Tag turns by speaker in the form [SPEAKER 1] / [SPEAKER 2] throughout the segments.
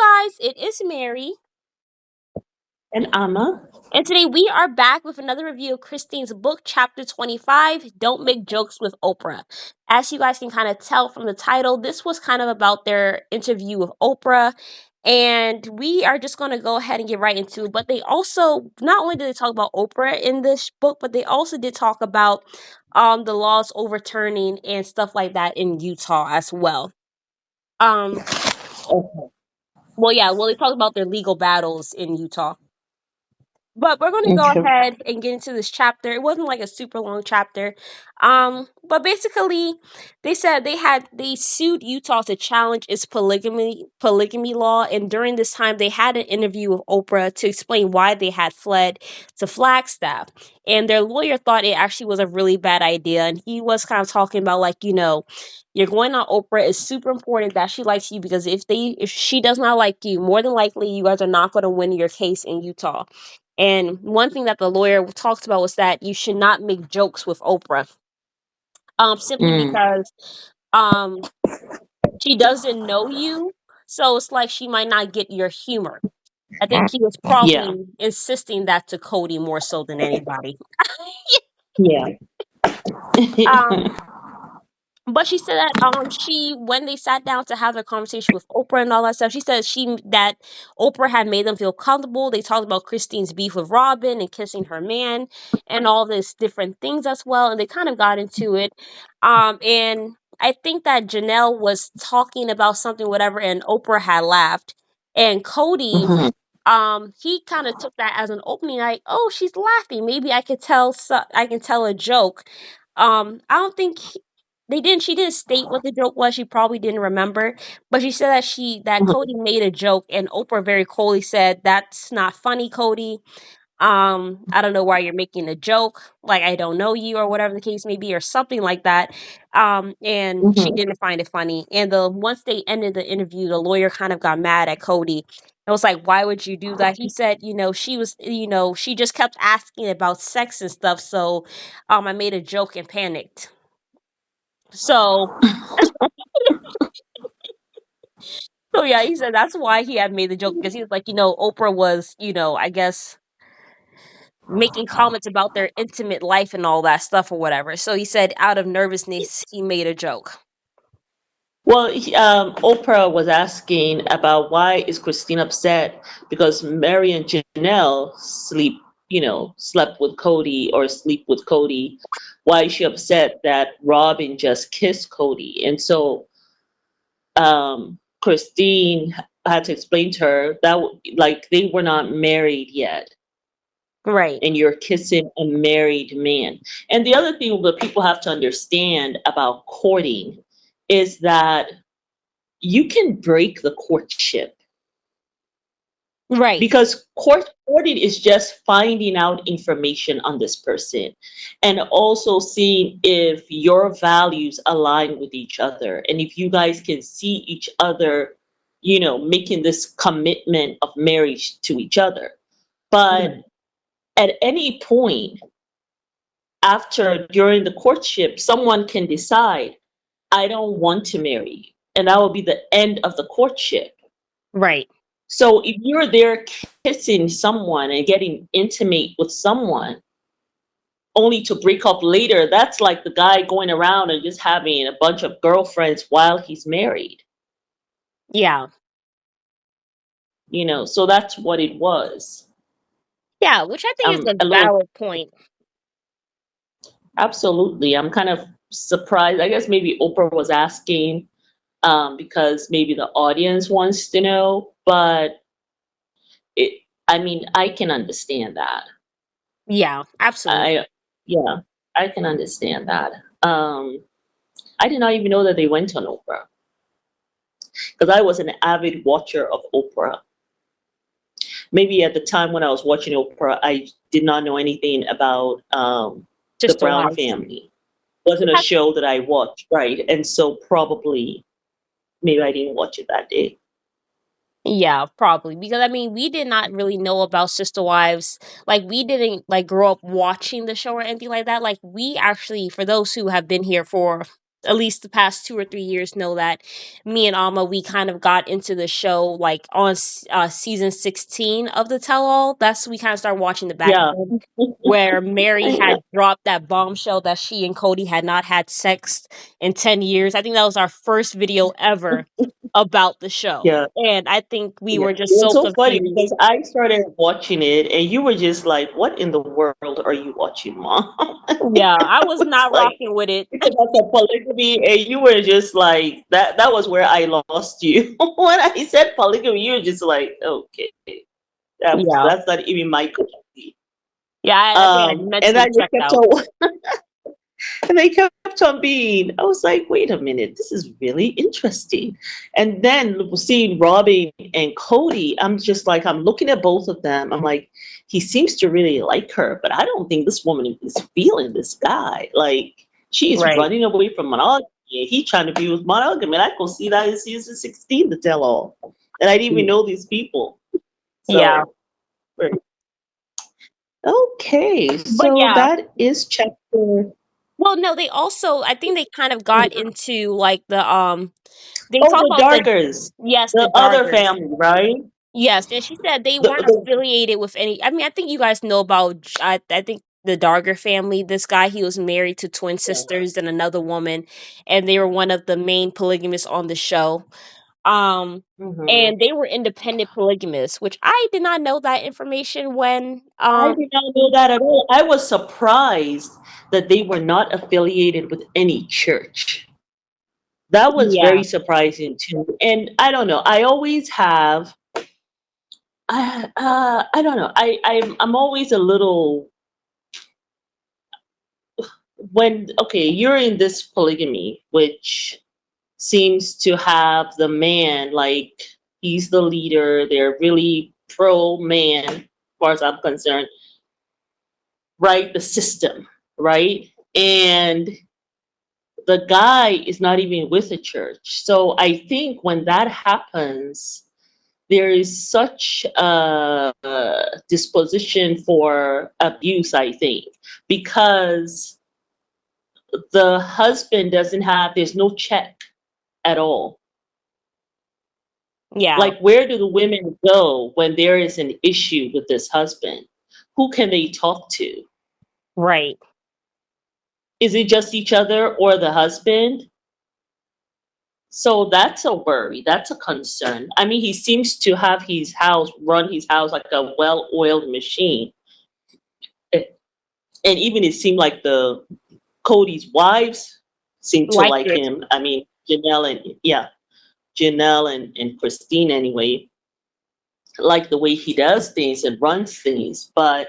[SPEAKER 1] guys, it is Mary.
[SPEAKER 2] And Amma.
[SPEAKER 1] And today we are back with another review of Christine's book, Chapter 25, Don't Make Jokes with Oprah. As you guys can kind of tell from the title, this was kind of about their interview with Oprah. And we are just going to go ahead and get right into it. But they also, not only did they talk about Oprah in this book, but they also did talk about the laws overturning and stuff like that in Utah as well. Um,
[SPEAKER 2] Okay.
[SPEAKER 1] well, they talked about their legal battles in Utah. But we're going to go
[SPEAKER 2] Okay.
[SPEAKER 1] ahead and get into this chapter. It wasn't like a super long chapter. But basically they said they sued Utah to challenge its polygamy law, and during this time they had an interview with Oprah to explain why they had fled to Flagstaff. And their lawyer thought it actually was a really bad idea, and he was kind of talking about, like, you're going on Oprah. It's super important that she likes you, because if she does not like you, more than likely you guys are not going to win your case in Utah. And one thing that the lawyer talked about was that you should not make jokes with Oprah, simply
[SPEAKER 2] Mm.
[SPEAKER 1] because um, she doesn't know you, so it's like she might not get your humor. I think he was
[SPEAKER 2] Yeah.
[SPEAKER 1] probably insisting that to Cody more so than anybody.
[SPEAKER 2] Yeah.
[SPEAKER 1] um, But she said that she when they sat down to have their conversation with Oprah and all that stuff, she said that Oprah had made them feel comfortable. They talked about Christine's beef with Robin and kissing her man and all these different things as well, and they kind of got into it. And I think that Janelle was talking about something, whatever, and Oprah had laughed. And Cody,
[SPEAKER 2] Mhm.
[SPEAKER 1] he kind of took that as an opening, like, oh, she's laughing. Maybe I can tell a joke. I don't think she didn't state what the joke was. She probably didn't remember, but she said that
[SPEAKER 2] Mhm.
[SPEAKER 1] Cody made a joke, and Oprah very coldly said, "That's not funny, Cody. I don't know why you're making a joke. Like, I don't know you, or whatever the case may be, or something like that." And she
[SPEAKER 2] Mhm.
[SPEAKER 1] didn't find it funny. And once they ended the interview, the lawyer kind of got mad at Cody. I was like, "Why would you do that?" He said, she just kept asking about sex and stuff, so I made a joke and panicked. So So yeah, he said that's why he had made the joke, because he was like, Oprah was, I guess, making comments about their intimate life and all that stuff or whatever. So he said out of nervousness he made a joke.
[SPEAKER 2] Well, Oprah was asking about why is Christine upset because Mary and Janelle slept with Cody or sleep with Cody. Why is she upset that Robin just kissed Cody? And so Christine had to explain to her that like they were not married yet,
[SPEAKER 1] Right.
[SPEAKER 2] and you're kissing a married man. And the other thing that people have to understand about courting is that you can break the courtship
[SPEAKER 1] Right.
[SPEAKER 2] because courting is just finding out information on this person and also seeing if your values align with each other and if you guys can see each other, making this commitment of marriage to each other. But
[SPEAKER 1] Right.
[SPEAKER 2] at any point after during the courtship, someone can decide, I don't want to marry you. And that will be the end of the courtship.
[SPEAKER 1] Right.
[SPEAKER 2] So if you're there kissing someone and getting intimate with someone only to break up later, that's like the guy going around and just having a bunch of girlfriends while he's married.
[SPEAKER 1] Yeah.
[SPEAKER 2] So that's what it was.
[SPEAKER 1] Yeah, which I think is a
[SPEAKER 2] A little
[SPEAKER 1] valid point.
[SPEAKER 2] absolutely. I'm kind of surprised. I guess maybe Oprah was asking because maybe the audience wants to know, but it, I mean, I can understand that.
[SPEAKER 1] Yeah, absolutely.
[SPEAKER 2] I, yeah, I can understand that. Um, I did not even know that they went on Oprah because I was an avid watcher of Oprah. Maybe at the time when I was watching Oprah, I did not know anything about the
[SPEAKER 1] Just the
[SPEAKER 2] Brown
[SPEAKER 1] wives.
[SPEAKER 2] family. It wasn't a show that I watched, right? And so probably maybe I didn't watch it that day.
[SPEAKER 1] Yeah, probably, because I mean, we did not really know about Sister Wives. Like, we didn't like grow up watching the show or anything like that. Like, we actually, for those who have been here for at least the past 2 or 3 years know that me and Alma, we kind of got into the show like on season 16 of the Tell All. That's we kind of started watching the back
[SPEAKER 2] Yeah.
[SPEAKER 1] end where Mary
[SPEAKER 2] Yeah.
[SPEAKER 1] had dropped that bombshell that she and Cody had not had sex in 10 years. I think that was our first video ever about the show.
[SPEAKER 2] Yeah.
[SPEAKER 1] And I think we
[SPEAKER 2] Yeah.
[SPEAKER 1] were
[SPEAKER 2] It
[SPEAKER 1] just
[SPEAKER 2] was
[SPEAKER 1] so
[SPEAKER 2] so funny
[SPEAKER 1] confused.
[SPEAKER 2] because I started watching it and you were just like, what in the world are you watching, Mom?
[SPEAKER 1] Yeah, I was
[SPEAKER 2] It's
[SPEAKER 1] not
[SPEAKER 2] like
[SPEAKER 1] rocking with it.
[SPEAKER 2] it's about the polygamy and you were just like that was where I lost you. When I said polygamy, you were just like, okay,
[SPEAKER 1] Yeah.
[SPEAKER 2] that's not even my cup of tea.
[SPEAKER 1] Yeah, I think I
[SPEAKER 2] And
[SPEAKER 1] mentally
[SPEAKER 2] I just
[SPEAKER 1] checked
[SPEAKER 2] kept
[SPEAKER 1] out.
[SPEAKER 2] on and they kept on being, I was like, wait a minute, this is really interesting. And then seeing Robin and Cody, I'm just like, I'm looking at both of them. I'm like, he seems to really like her, but I don't think this woman is feeling this guy. Like, she's
[SPEAKER 1] Right.
[SPEAKER 2] running away from monogamy. He's trying to be with monogamy. And I could see that in season 16, the tell all. And I didn't even know these people.
[SPEAKER 1] Yeah.
[SPEAKER 2] So, okay.
[SPEAKER 1] But
[SPEAKER 2] So
[SPEAKER 1] yeah.
[SPEAKER 2] that is chapter.
[SPEAKER 1] Well, no, they also I think they kind of got into like the they
[SPEAKER 2] Oh,
[SPEAKER 1] talk
[SPEAKER 2] the
[SPEAKER 1] about the
[SPEAKER 2] Darkers,
[SPEAKER 1] yes, the
[SPEAKER 2] the other
[SPEAKER 1] Dargers.
[SPEAKER 2] family, right?
[SPEAKER 1] Yes, and she said they weren't
[SPEAKER 2] The
[SPEAKER 1] affiliated with any. I mean, I think you guys know about. I think the Darger family. This guy, he was married to twin sisters and another woman, and they were one of the main polygamists on the show. Um,
[SPEAKER 2] Mhm.
[SPEAKER 1] and they were independent polygamists, which I did not know that information when.
[SPEAKER 2] I did not know that at all. I was surprised that they were not affiliated with any church. That was
[SPEAKER 1] Yeah,
[SPEAKER 2] very surprising too. And I don't know. I always have. I don't know. I'm always a little when okay. You're in this polygamy, which seems to have the man like he's the leader. They're really pro man, as far as I'm concerned, right? The system, right? And the guy is not even with the church. So I think when that happens, there is such a disposition for abuse, I think, because the husband doesn't have, there's no check at all.
[SPEAKER 1] yeah,
[SPEAKER 2] Like, where do the women go when there is an issue with this husband? Who can they talk to?
[SPEAKER 1] right.
[SPEAKER 2] Is it just each other or the husband? So that's a worry. That's a concern. I mean, he seems to have run his house like a well oiled machine. Eh, And even it seemed like the Cody's wives seemed to
[SPEAKER 1] Liked
[SPEAKER 2] like
[SPEAKER 1] it.
[SPEAKER 2] him. I mean, Janelle and Christine anyway, like the way he does things and runs things. But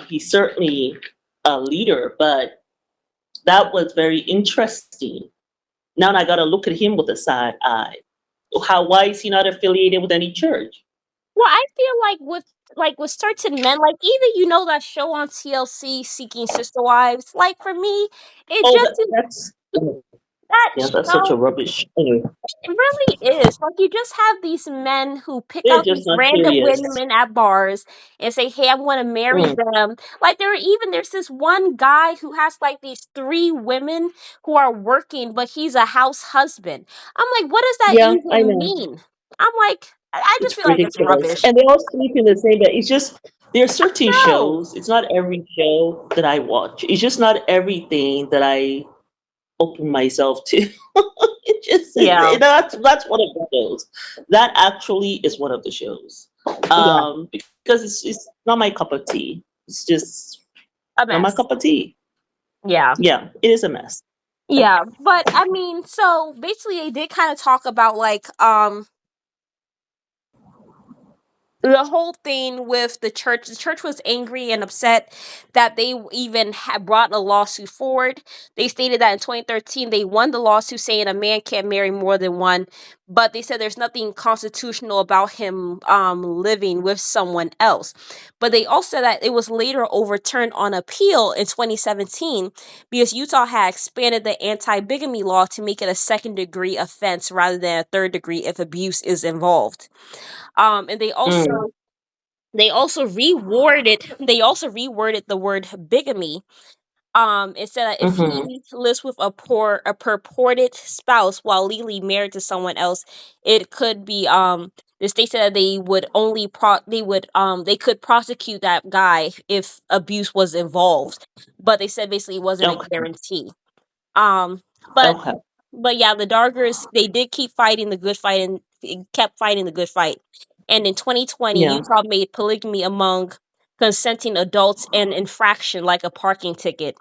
[SPEAKER 2] he's certainly a leader. But that was very interesting. Now I got to look at him with a side eye. Why is he not affiliated with any church?
[SPEAKER 1] Well, I feel like with certain men, like even that show on TLC, Seeking Sister Wives. Like for me, it
[SPEAKER 2] Oh,
[SPEAKER 1] just
[SPEAKER 2] that's
[SPEAKER 1] that
[SPEAKER 2] yeah, that's such a
[SPEAKER 1] show.
[SPEAKER 2] rubbish. Anyway,
[SPEAKER 1] It really is. Like you just have these men who pick
[SPEAKER 2] they're
[SPEAKER 1] out
[SPEAKER 2] just
[SPEAKER 1] these
[SPEAKER 2] not
[SPEAKER 1] random
[SPEAKER 2] serious.
[SPEAKER 1] women at bars and say, "Hey, I want to marry
[SPEAKER 2] Mm.
[SPEAKER 1] them." Like there's this one guy who has like these three women who are working, but he's a house husband. I'm like, what does that
[SPEAKER 2] Yeah, I
[SPEAKER 1] even
[SPEAKER 2] know.
[SPEAKER 1] mean? I'm like, I just
[SPEAKER 2] It's
[SPEAKER 1] feel like it's
[SPEAKER 2] ridiculous,
[SPEAKER 1] rubbish.
[SPEAKER 2] and they all sleep in the same bed. It's just there are certain
[SPEAKER 1] No.
[SPEAKER 2] shows. It's not every show that I watch. It's just not everything that I open myself to.
[SPEAKER 1] Yeah.
[SPEAKER 2] That's one of the shows. That actually is one of the shows.
[SPEAKER 1] Yeah.
[SPEAKER 2] Because it's not my cup of tea. It's just
[SPEAKER 1] A
[SPEAKER 2] not my
[SPEAKER 1] mess.
[SPEAKER 2] cup of tea.
[SPEAKER 1] Yeah.
[SPEAKER 2] Yeah, it is a mess.
[SPEAKER 1] Yeah. But I mean, so basically they did kind of talk about like the whole thing with the church was angry and upset that they even had brought a lawsuit forward. They stated that in 2013 they won the lawsuit saying a man can't marry more than one, but they said there's nothing constitutional about him living with someone else. But they also said that it was later overturned on appeal in 2017 because Utah had expanded the anti-bigamy law to make it a second degree offense rather than a third degree if abuse is involved. And
[SPEAKER 2] Mm.
[SPEAKER 1] they also reworded the word bigamy It said that if
[SPEAKER 2] Mm-hmm.
[SPEAKER 1] he lives with a purported spouse while legally married to someone else, it could be the state said that they would only they could prosecute that guy if abuse was involved, but they said basically it wasn't a
[SPEAKER 2] Okay.
[SPEAKER 1] guarantee. Um, but
[SPEAKER 2] Okay.
[SPEAKER 1] yeah, the Dargers, they did keep fighting the good fight and kept fighting the good fight. And in 2020,
[SPEAKER 2] Yeah.
[SPEAKER 1] Utah made polygamy among consenting adults an infraction like a parking ticket,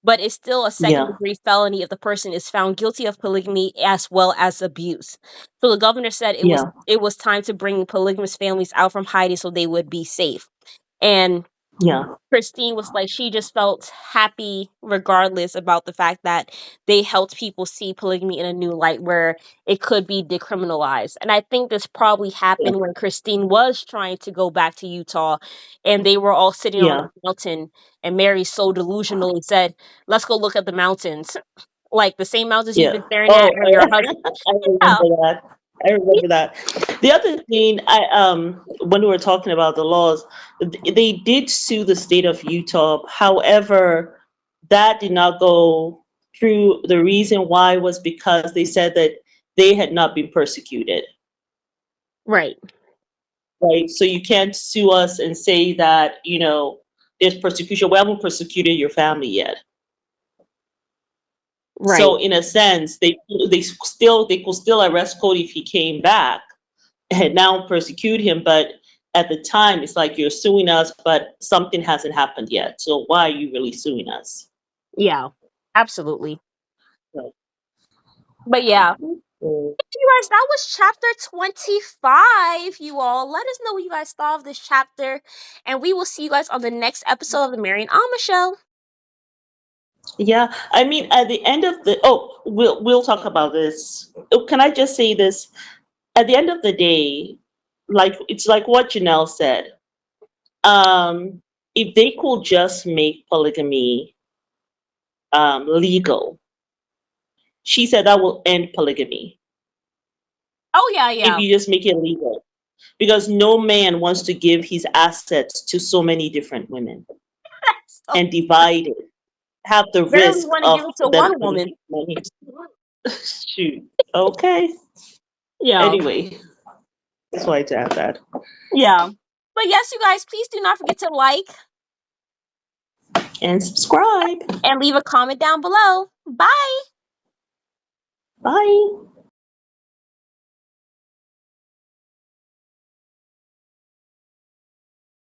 [SPEAKER 1] but it's still a second
[SPEAKER 2] Yeah.
[SPEAKER 1] degree felony if the person is found guilty of polygamy as well as abuse. So the governor said
[SPEAKER 2] Yeah.
[SPEAKER 1] it was time to bring polygamous families out from hiding so they would be safe. And
[SPEAKER 2] Yeah.
[SPEAKER 1] Christine was like, she just felt happy regardless about the fact that they helped people see polygamy in a new light where it could be decriminalized. And I think this probably
[SPEAKER 2] Yeah.
[SPEAKER 1] happened when Christine was trying to go back to Utah and they were all sitting on
[SPEAKER 2] Yeah.
[SPEAKER 1] a mountain and Mary's so delusional and said, let's go look at the mountains. Like the same mountains you've
[SPEAKER 2] Yeah.
[SPEAKER 1] been staring at
[SPEAKER 2] Oh,
[SPEAKER 1] or your husband.
[SPEAKER 2] I
[SPEAKER 1] Yeah.
[SPEAKER 2] remember that. I remember that. The other thing, when we were talking about the laws, they did sue the state of Utah. However, that did not go through. The reason why was because they said that they had not been persecuted.
[SPEAKER 1] Right.
[SPEAKER 2] Right. So you can't sue us and say that, there's persecution. We haven't persecuted your family yet.
[SPEAKER 1] Right.
[SPEAKER 2] So in a sense, they could still arrest Cody if he came back and now persecute him. But at the time, it's like you're suing us, but something hasn't happened yet. So why are you really suing us?
[SPEAKER 1] Yeah. Absolutely.
[SPEAKER 2] So,
[SPEAKER 1] But yeah,
[SPEAKER 2] mm,
[SPEAKER 1] you guys, that was chapter 25, you all. Let us know what you guys thought of this chapter. And we will see you guys on the next episode of the Mary and Alma Show.
[SPEAKER 2] yeah, I mean, at the end of we'll talk about this. Oh, can I just say this? At the end of the day, like it's like what Janelle said. Um, if they could just make polygamy legal, she said that will end polygamy.
[SPEAKER 1] Oh, yeah,
[SPEAKER 2] If
[SPEAKER 1] yeah.
[SPEAKER 2] you just make it legal, because no man wants to give his assets to so many different women
[SPEAKER 1] So,
[SPEAKER 2] and divide it, have the
[SPEAKER 1] barely
[SPEAKER 2] risk
[SPEAKER 1] want to give
[SPEAKER 2] of
[SPEAKER 1] it to
[SPEAKER 2] them
[SPEAKER 1] one woman.
[SPEAKER 2] money. Shoot. Okay.
[SPEAKER 1] Yeah.
[SPEAKER 2] Anyway, just wanted to add that.
[SPEAKER 1] Yeah. But yes, you guys, please do not forget to like
[SPEAKER 2] And subscribe.
[SPEAKER 1] and leave a comment down below. Bye.
[SPEAKER 2] Bye.